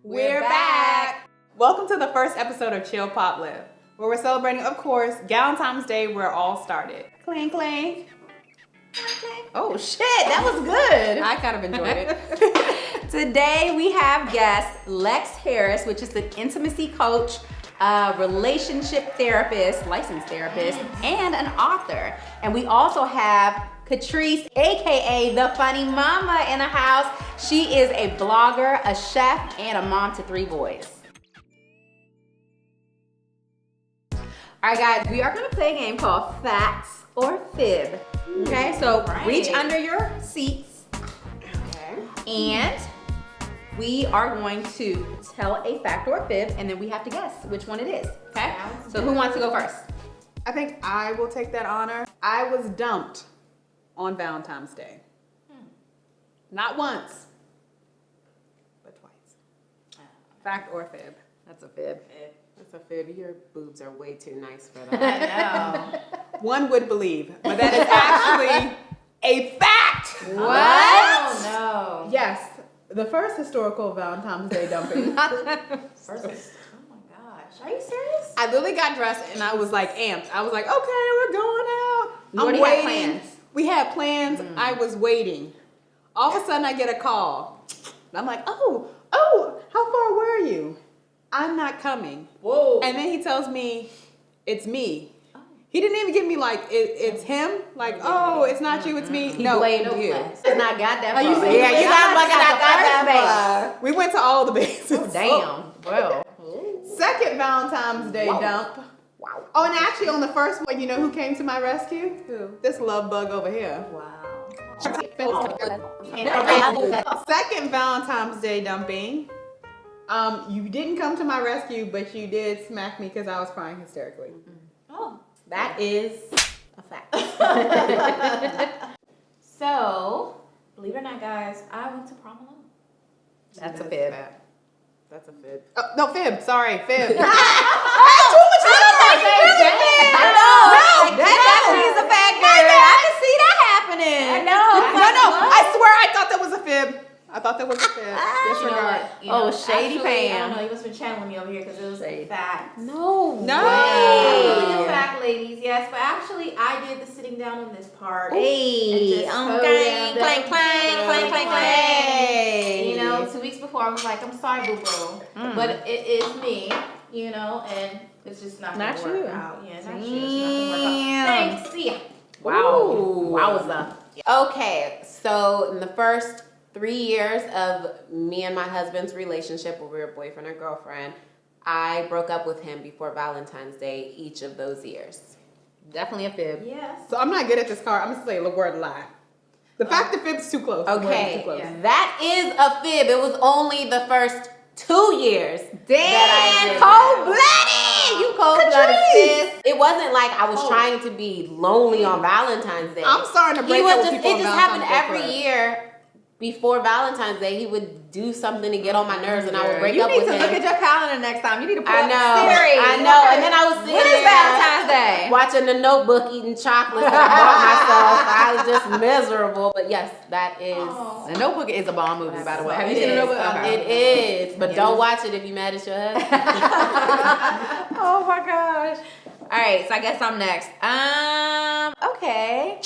We're back! Welcome to the first episode of Chill Pop Live, where we're celebrating, of course, Galentine's Day, where it all started. Clang, clang. Oh shit, that was good. I kind of enjoyed it. Today we have guest Lex Harris, which is an intimacy coach, relationship therapist, licensed therapist, and an author. And we also have Katryce, aka TheFunnyMomma, in the house. She is a blogger, a chef, and a mom to 3 boys. All right, guys, we are gonna play a game called Facts or Fib. Okay, so reach under your seats. Okay. And we are going to tell a fact or a fib, and then we have to guess which one it is. Okay? So who wants to go first? I think I will take that honor. I was dumped on Valentine's Day. Not once, but twice. Fact or fib? That's a fib. That's a fib. Your boobs are way too nice for that. I know. One would believe, but that is actually a fact. What? No. Yes, the first historical Valentine's Day dumping. First, oh my gosh. Are you serious? I literally got dressed and I was like amped. I was like, okay, we're going out. You already had plans. We had plans. I was waiting. All of a sudden I get a call. And I'm like, oh, how far were you? I'm not coming. Whoa. And then he tells me, it's me. He didn't even give me like, it's him. Like, oh, it's not you, it's me. He no, blamed you. It's not got that far. you see? Yeah, you got that far. We went to all the bases. Oh, damn. Well. Second Valentine's Day dump. Wow. Oh, and actually on the first one, you know who came to my rescue? Who? This love bug over here. Wow. Second Valentine's Day dumping. You didn't come to my rescue, but you did smack me because I was crying hysterically. Oh, that is a fact. So, believe it or not, guys, I went to prom alone. That's a fib. That's a fib. Oh, no, fib. Sorry, fib. That is a fact, girl. I can see that happening. I know. No, I swear I thought that was a fib. I thought that was a fib. Disregard. Oh, shady Pam. I don't know, you must have been channeling me over here because it was a fact. No. Absolutely a fact, ladies. Yes, but actually, I did the sitting down on this part. Hey, clang, clang, clang, clang, clang, clang. You know, 2 weeks before, I was like, I'm sorry, boo-boo. But it is me, you know, and it's just not going to work out. Yeah, not you. It's not going to work out. Thanks. See ya. Wow. Wowza. Okay, so in the first 3 years of me and my husband's relationship, where we were boyfriend or girlfriend, I broke up with him before Valentine's Day each of those years. Definitely a fib. Yes. So I'm not good at this card. I'm going to say the word lie. The fact that fib's too close. Okay, Too close. that is a fib. It was only the first 2 years. Damn, cold-blooded! You cold-blooded, sis. It wasn't like I was trying to be lonely on Valentine's Day. I'm starting to break up with people It on just happened Valentine's Day every year. Before Valentine's Day, he would do something to get on my nerves, and I would break up with him. You need to look at your calendar next time. You need to put up Siri. I know. And then I was sitting When is Valentine's Day? watching The Notebook, eating chocolates that I bought myself. I was just miserable. But yes, that is. The Notebook is a bomb movie, by the way. Have you It seen The is. Notebook? It is. But don't watch it if you're mad at your husband. Oh my gosh. All right, so I guess I'm next. Okay.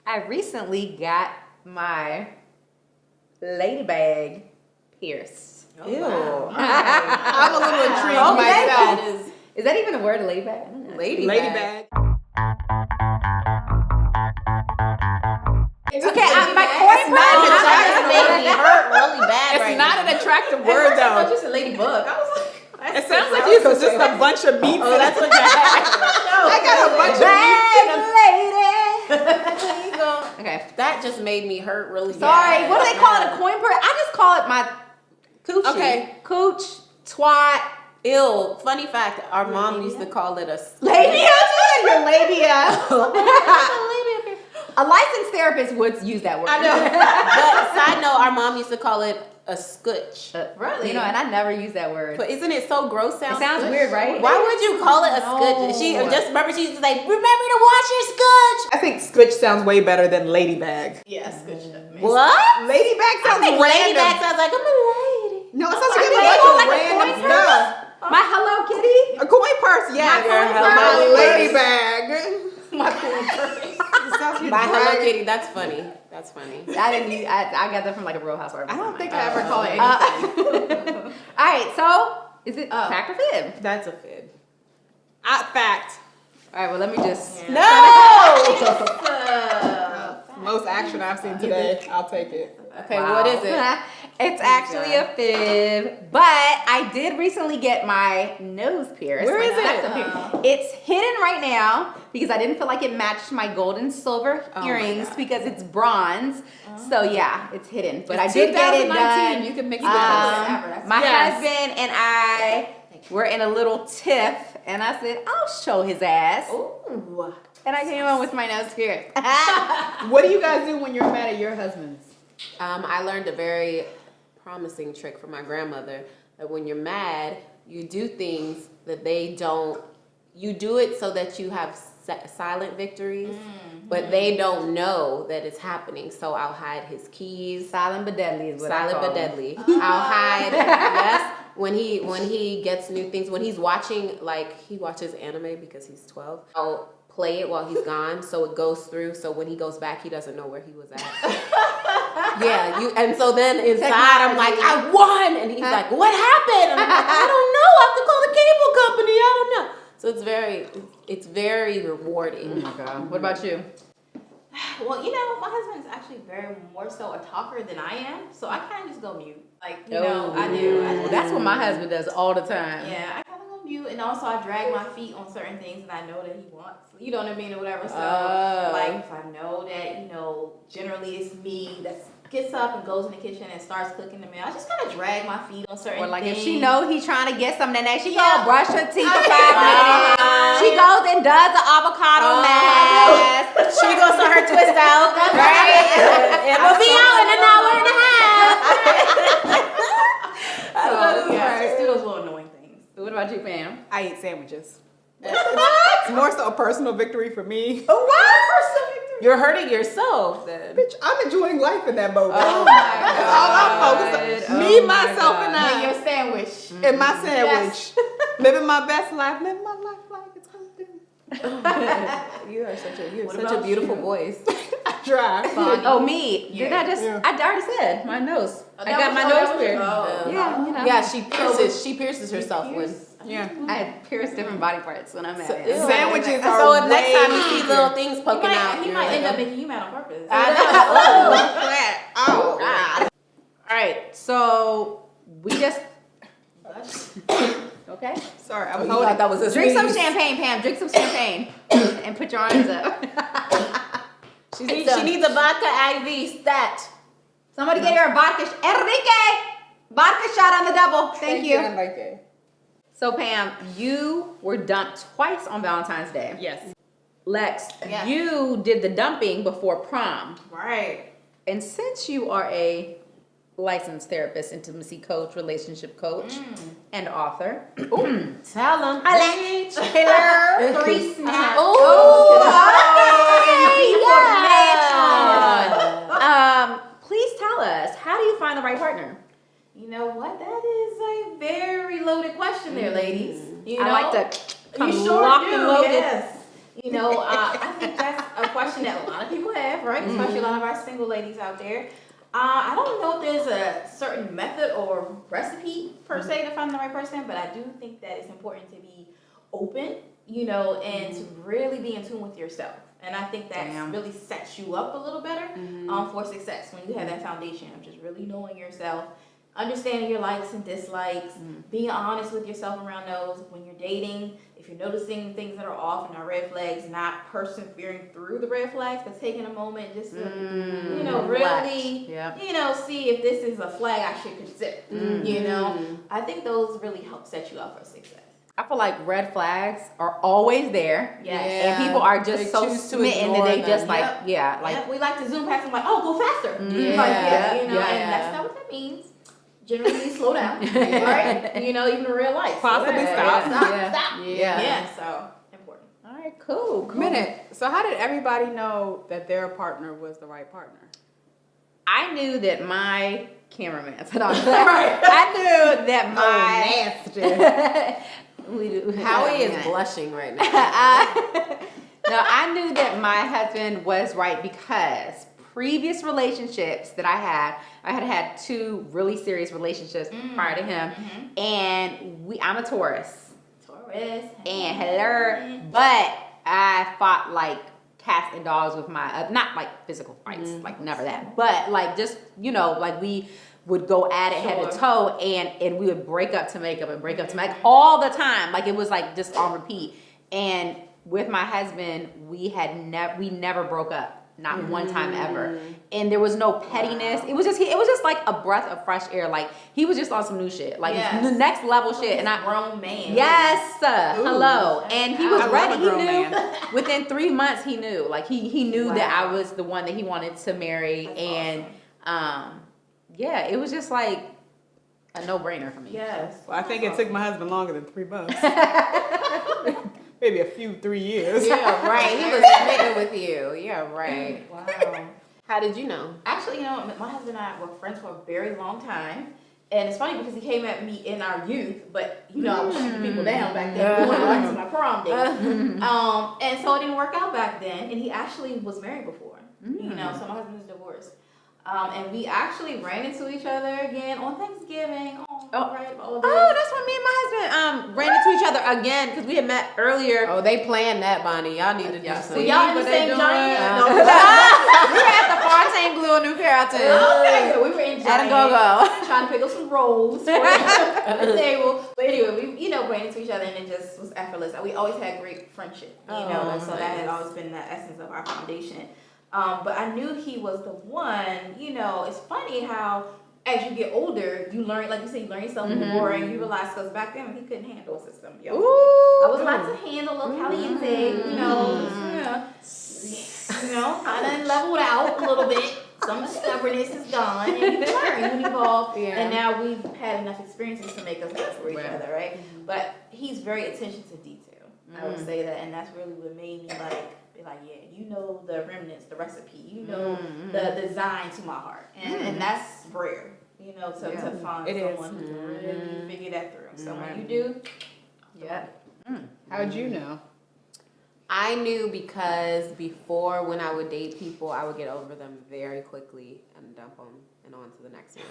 I recently got my lady bag pierced. Ew. I'm a little intrigued myself. Is that even a word, lady bag? I don't know. Lady Ladybag. Okay, my It's not made me hurt really bad It's right not now. an attractive word, though. just a ladybug. I was like, It sounds like you was just a bunch of meats in a bag. I got a bunch of meats in a Okay. That just made me hurt really bad. Sorry, what do they call it? A coin purse? I just call it my coochie. Okay. Cooch, twat, Ew. Funny fact, our mom used to call it a labia. Your labia. A licensed therapist would use that word. I know. But side note, our mom used to call it a scutch. Really? You know, and I never use that word. But isn't it so gross? It sounds weird, right? Why would you call it a scutch? She just remember she used to say, "Remember to wash your scutch." I think scritch sounds way better than ladybag. Yes, good. What? Ladybag I sounds think random. ladybag sounds like I'm a lady. No, it sounds like I a think purse, yes. My lady bag. My cool purse. By Hello Kitty, that's funny. That's funny. I got that from like a Real Housewife. I don't think I ever call it anything. All right, so is it fact or fib? That's a fib. Fact. All right, well let me just. Most action I've seen today. I'll take it. Okay, what is it? It's actually a fib, but I did recently get my nose pierced. Where is it? It's hidden right now because I didn't feel like it matched my gold and silver earrings because it's bronze. So yeah, it's hidden. But I did get it done. You can mix it My husband and I were in a little tiff, and I said, I'll show his ass. Ooh. And I came on with my nose pierced. What do you guys do when you're mad at your husbands? I learned a very promising trick from my grandmother that when you're mad, you do things that they don't. You do it so that you have silent victories, but they don't know that it's happening. So I'll hide his keys. Silent but deadly is what I Silent call but them. deadly. I'll hide. Yes. When he gets new things, when he's watching, like he watches anime because he's 12. I'll play it while he's gone, so it goes through. So when he goes back, he doesn't know where he was at. And so then inside, I'm like, I won, and he's like, what happened? And I'm like, I don't know. I have to call the cable company. I don't know. So it's very rewarding. Oh my God. What about you? Well, you know, my husband is actually very more so a talker than I am, so I kind of just go mute. Like, you know, I do. That's what my husband does all the time. Yeah, I kind of go mute, and also I drag my feet on certain things, and I know that he wants. You know what I mean, or whatever. So, like, if I know that, you know, generally it's me that gets up and goes in the kitchen and starts cooking the meal, I just kind of drag my feet on certain Or like things. if she know he's trying to get something, then she go brush her teeth for 5 minutes. She goes and does the avocado mask. She goes to her twist out, right? It will be out in an hour and a half. So, yeah, just do those little annoying things. What about you, Pam? I eat sandwiches. It's more so a personal victory for me. Oh, wow. You're hurting yourself then. Bitch, I'm enjoying life in that moment. Oh my God. That's all I'm focused on. Me, myself, and And I. your sandwich. And my sandwich. Living my best life. Living my life like it's gonna do. You have such a about beautiful you? voice. I try. Oh, me. Did I just, Yeah. I already said my nose. I that got was my your- nose that was your- pierced. oh. Yeah, you know. Yeah, she pierces herself when. Yeah. I pierce different body parts when I'm mad. Ew. Sandwiches are So if next time you way see little things poking out, He you're might like, end up making you mad on purpose. Oh. All right, so we just, okay. Sorry, I Oh, was you holding. thought that was a Drink some sneeze. champagne, Pam. Drink some champagne and put your arms up. She needs a vodka IV stat. Somebody get her a vodka. Enrique! Vodka shot on the double. Thank you. Enrique. So, Pam, you were dumped twice on Valentine's Day. Yes. Lex, Yes. you did the dumping before prom. Right. And since you are a licensed therapist, intimacy coach, relationship coach, and author. Tell them. Hello. Three snaps. Please tell us, how do you find the right partner? You know what? That is a very loaded question there, ladies. You know? I like to come You sure locked do, and loaded. yes. You know, I think that's a question that a lot of people have, right? Especially a lot of our single ladies out there. I don't know if there's a certain method or recipe per se to find the right person, but I do think that it's important to be open, you know, and to really be in tune with yourself. And I think that really sets you up a little better for success when you have that foundation of just really knowing yourself, understanding your likes and dislikes, being honest with yourself around those. When you're dating, if you're noticing things that are off and are red flags, not persevering through the red flags, but taking a moment just to, you know, really, you know, see if this is a flag I should consider. You know, I think those really help set you up for success. I feel like red flags are always there. Yes. And people are just They so choose to smitten that ignore they them. just like, Yep, we like to zoom past and like, oh, go faster. Yeah. Like, you know, Yeah. and that's not what that means. Generally, slow down, right? You know, even in real life. Possibly Slow stop. down. Stop. Yeah. Yeah, so important. All right, cool. Minute. So how did everybody know that their partner was the right partner? I knew that my cameraman. I knew that my Howie is blushing right now. No, I knew that my husband was right because previous relationships that I had 2 really serious relationships prior to him, and I'm a Taurus. And hello, but I fought like cats and dogs with my, not like physical fights, like never that, but like just, like we would go at it head to toe, and we would break up to make up and break up to make all the time. Like it was like just on repeat. And with my husband, we never broke up. Not one time ever. And there was no pettiness. It was just like a breath of fresh air. Like he was just on some new shit. Like the next level shit. And grown man. Yes. Hello. And he was ready. He knew man. within 3 months he knew. Like he knew that I was the one that he wanted to marry. That's and awesome. It was just like a no-brainer for me. Yes. Well, I think it took my husband longer than 3 months. Maybe 3 years. Yeah, right. He was smitten with you. Yeah, right. Wow. How did you know? Actually, my husband and I were friends for a very long time. And it's funny because he came at me in our youth, but I was shooting people down back then, going right to my prom date. And so it didn't work out back then. And he actually was married before, so my husband is divorced. And we actually ran into each other again on Thanksgiving. Right, all of this. Oh, that's when me and my husband ran into each other again because we had met earlier. Oh, they planned that, Bonnie. Y'all need to do So something. y'all in the same giant? No, We were at the Fontaine Blue and New Carrollton. okay, we were in At a giant. go-go. Trying to pick up some rolls for the table. But anyway, we ran into each other and it just was effortless. We always had great friendship, so that had always been the essence of our foundation. But I knew he was the one. It's funny how as you get older, you learn, like you said, you learn yourself more, and you realize because back then he couldn't handle a system. I was about to handle a caliente, kind of leveled out a little bit. Some of the stubbornness is gone, and you learn, you evolve, and now we've had enough experiences to make us good for each other, right? But he's very attention to detail. I would say that, and that's really what made me be like, the remnants, the recipe, the design to my heart, and that's rare, to find someone who can really figure that through. So when you do, How'd you know? I knew because before, when I would date people, I would get over them very quickly and dump them and on to the next one.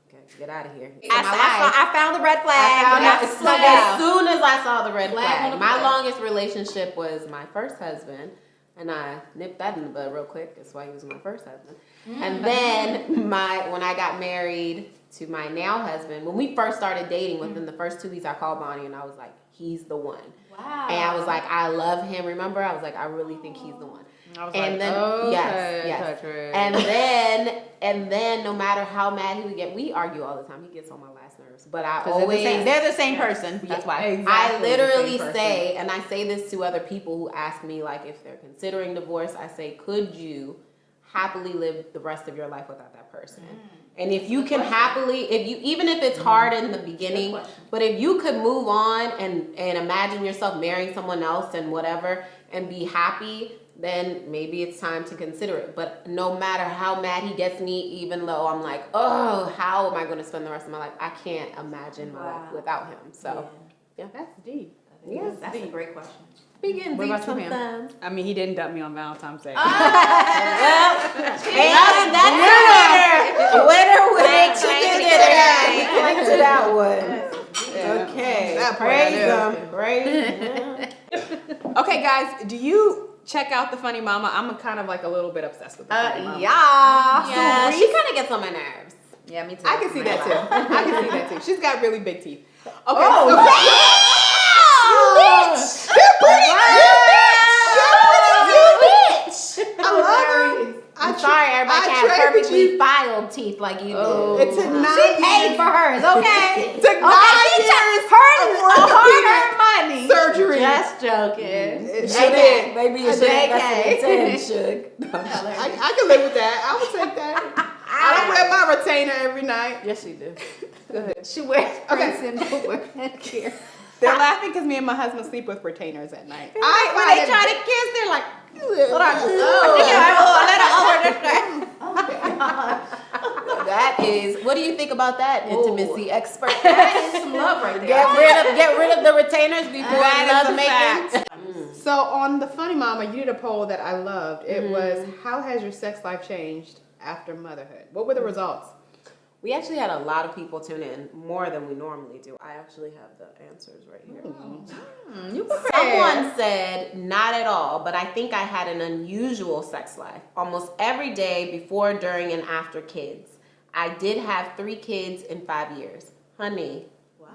Okay, get out of here. I found the red flag. As soon as I saw the red Flag on flag, the my flag. longest relationship was my first husband, and I nipped that in the bud real quick. That's why he was my first husband. And then when I got married to my now husband, when we first started dating, within the first 2 weeks, I called Bonnie and I was like, he's the one. wow. And I was like, I love him. Remember, I was like, I really think he's the one. I was And like, then yes. Katryce. And then no matter how mad he would get, we argue all the time. He gets on my last nerves. But I They're always the same person. That's why. Exactly I literally the same say, and I say this to other people who ask me, like, if they're considering divorce, I say, could you happily live the rest of your life without that person? And if you can happily, even if it's hard in the beginning, but if you could move on and imagine yourself marrying someone else and whatever and be happy, then maybe it's time to consider it. But no matter how mad he gets me, even though I'm like, oh, how am I going to spend the rest of my life? I can't imagine my life without him. So, yeah. That's deep. Yes, that's a great question. We getting What deep about you, ma'am? sometimes. I mean, he didn't dump me on Valentine's Day. Winner, chicken dinner. To that one. Okay. That part I Praise him. Okay, guys, do you check out The Funny Mama? I'm kind of like a little bit obsessed with The Funny Mama. Yeah, she kind of gets on my nerves. Yeah, me too. I can see that too. I can see that too. She's got really big teeth. Okay. Oh, I love her. I'm sorry, everybody I can't have traded perfectly you. filed teeth like you do. It took 9 She paid years. for hers, okay? It took 9 years Hard-earned money. surgery. Just joking. It sure did. Maybe you should should invest should. I can live with that. I would take that. I don't wear my retainer every night. Yes, you do. Go ahead. She wears Okay. prints and footwear and gear. They're laughing because me and my husband sleep with retainers at night. When they try to kiss, they're like, hold on. Oh, Let her over this way. that That is. What do you think about that, intimacy expert? That is some love right there. Get rid of the retainers before That is love a making. fact. So on the Funny Mama, you did a poll that I loved. It was, how has your sex life changed after motherhood? What were the results? We actually had a lot of people tune in, more than we normally do. I actually have the answers right here. You prepared. Someone said, not at all, but I think I had an unusual sex life. Almost every day before, during, and after kids. I did have 3 kids in 5 years. Honey,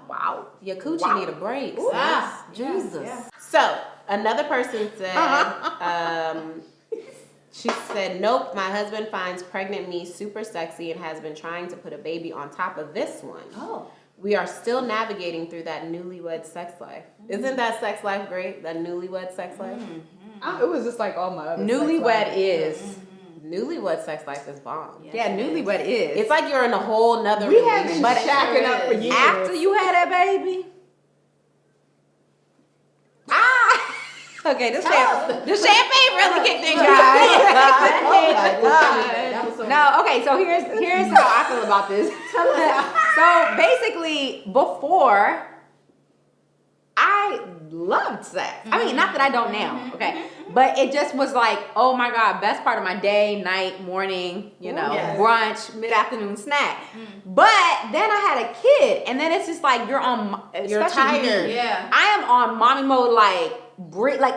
Wow. your coochie need a break. sis. Ah, Jesus. yeah. So, another person said, she said, nope, my husband finds pregnant me super sexy and has been trying to put a baby on top of this one. Oh. We are still navigating through that newlywed sex life. Isn't that sex life great? That newlywed sex life? It was just like all my other Newlywed is. Newlywed sex life is bomb. Yeah, newlywed is. It's like you're in a whole nother We have been relationship. shacking up for years. After you had that baby. Okay, this champagne really kicked in, guys. That was so No, okay, so here's how I feel about this. So basically, before, I loved sex. I mean, not that I don't now, okay? But it just was like, oh my God, best part of my day, night, morning, Yes. brunch, mid-afternoon snack. But then I had a kid, and then it's just like you're You're especially me, tired. Yeah. I am on mommy mode, like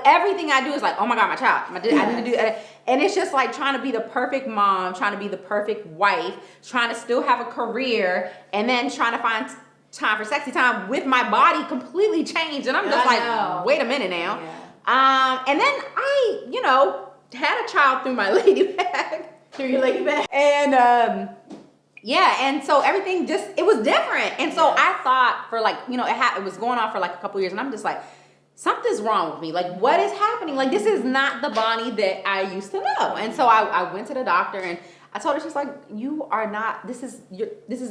everything I do is like, oh my God, my child. I need to do that. And it's just like trying to be the perfect mom, trying to be the perfect wife, trying to still have a career, and then trying to find time for sexy time with my body completely changed. And I'm just like, wait a minute now. Yeah. And then I, had a child through my lady bag. Through your lady bag. And yeah, and so everything it was different. And so I thought for it was going on for like a couple years, and I'm just like, something's wrong with me. Like, what is happening? Like, this is not the Bonnie that I used to know. And so I went to the doctor, and I told her, she's like, you are not, this is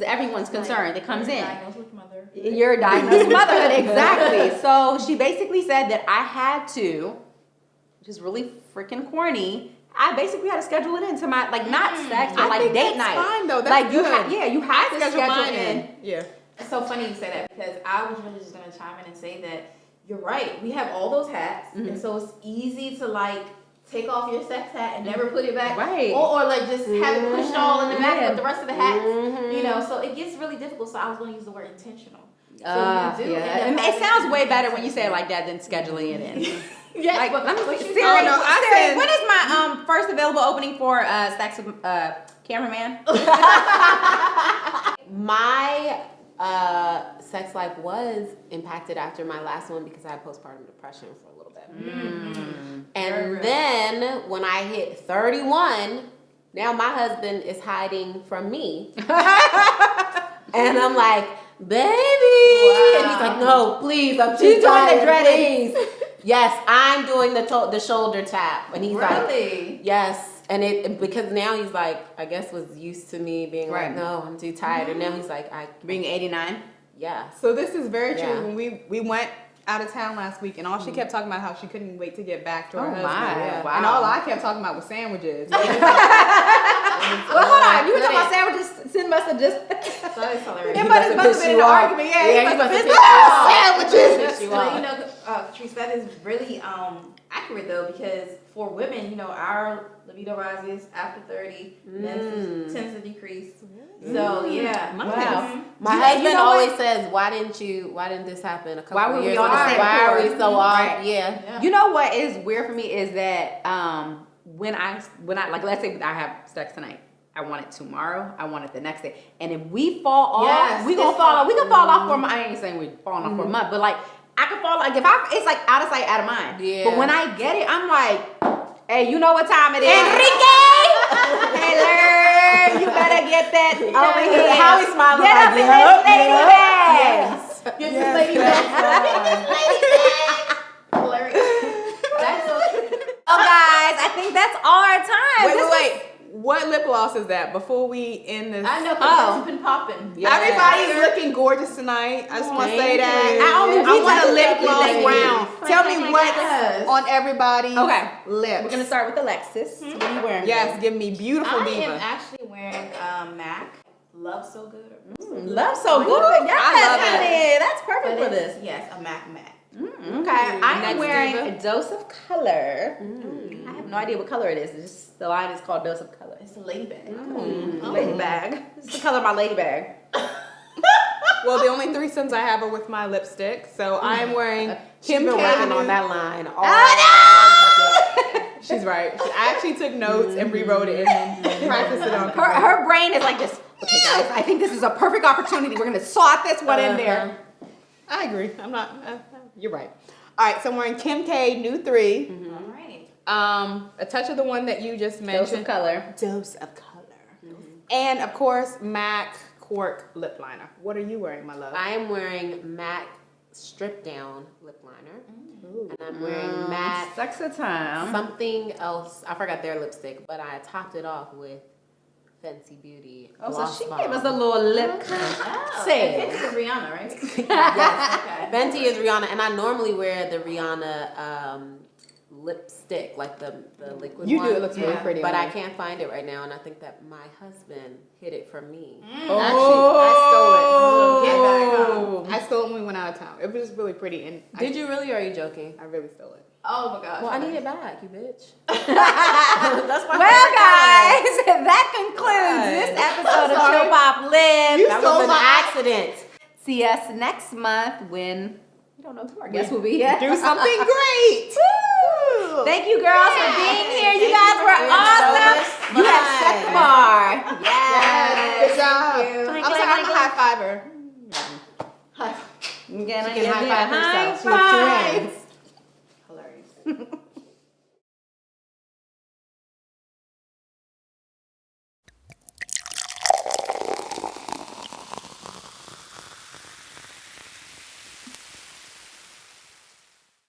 everyone's concern that comes in. Diagnosed with mother. You're diagnosed with motherhood, exactly. So she basically said that I had to, which is really freaking corny, I basically had to schedule it into my, not sex, but I think date that's night. fine, though. That's like, good. you have to schedule mine in. Yeah. It's so funny you say that because I was really just gonna chime in and say that you're right. We have all those hats, and so it's easy to take off your sex hat and never put it back, Right. or just have it pushed all in the back Yeah. with the rest of the hats. So it gets really difficult. So I was gonna use the word intentional. So you do end up It having sounds to way be better when you say it intentional. like that than scheduling it in. Yes, Like, but let me what see. you Siri, said- Siri, when is my first available opening for sex with cameraman? My sex life was impacted after my last one because I had postpartum depression for a little bit. And then when I hit 31, now my husband is hiding from me. And I'm like, baby. And he's like, no, please, I'm too She's doing the tired, dreaded. please. Yes, I'm doing the shoulder tap. And he's like, Really? yes. And because now he's like, I guess was used to me being Right. like, no, I'm too tired. And now he's like, Being 89. yeah. So this is very true. Yeah. When we went out of town last week, and all she kept talking about how she couldn't wait to get back to her Oh, husband. my. Yeah. Wow. And all I kept talking about was sandwiches. Well, hold on. You were talking about sandwiches. Sin must have just. That is hilarious. It must have been an argument. Yeah, he must have been. Piss you But off. Katryce, that is really accurate though, because for women, our libido rises after 30, then tends to decrease. So yeah, Wow. My husband always says, why didn't this happen a couple Why were of we years on ago? the same Why are we course? so off? Right. Yeah. You know what is weird for me is that when I let's say I have sex tonight, I want it tomorrow, I want it the next day, and if we fall off, Yes, we gonna fall off. We can fall off for I ain't saying we falling off for a month, but I can fall it's like out of sight, out of mind. Yeah. But when I get it, I'm like, hey, you know what time it is? Enrique! Taylor, you better get that over here. How he smiling Get like, up in this lady bag. get this lady back. Hilarious. That's so true. Oh, guys, I think that's all our time. Wait. What lip gloss is that? Before we end this. I know, because it's been popping. Yeah. Everybody's looking gorgeous tonight. I just want to say Thank that. you. I want a lip gloss Thank you. round. Tell me what's Yes. on everybody's Okay. lips. We're going to start with Alexis. What are you wearing? Yes, give me beautiful I am diva. actually wearing MAC Love So Good. Or Love So Good. Yes, I love it. honey. That's perfect But for this. Yes, a Mac Mac. Okay, I am Next wearing diva. a dose of color. I have no idea what color it is. It's just the line is called dose of color. It's a lady bag. Lady bag. This is the color of my lady bag. Well, the only threesomes I have are with my lipstick. So I'm wearing She's Kim been K. working on that line all day. She's right. I actually took notes and rewrote it and practiced it on. Her brain is like this. Okay, guys, I think this is a perfect opportunity. We're gonna swat this one in there. I agree. I'm not. You're right. All right. So I'm wearing Kim K. New 3. All right. A touch of the one that you just Dose mentioned. of color. Dose of color. And of course, MAC Cork lip liner. What are you wearing, my love? I am wearing MAC Strip Down lip liner. And I'm wearing MAC Sex of time. something else. I forgot their lipstick, but I topped it off with Fenty Beauty. Oh, so Gloss she Bomb. gave us a little lip Oh, sale. This is Rihanna, right? Yes. Okay. Fenty is Rihanna, and I normally wear the Rihanna lipstick, like the liquid You one. do. It looks really Yeah. pretty. But on I you. can't find it right now, and I think that my husband hid it from me. Actually, Get back I stole it when we went out of town. It was just really pretty, and Did you really, or are you joking? I really stole it. Oh my gosh. Well, I need it back, you bitch. Well, guys, that concludes this episode of Chill Pop Live. You That stole was an my- accident. See us next month when we don't know who our guest will be yet. Do something great. Woo! Thank you, girls, for being here. You Thank guys you were for being awesome. so You have set the bar. Yes, good job. you. I'm sorry, I'm a high fiver. I'm gonna She can give high you a five herself. high She has two five. hands.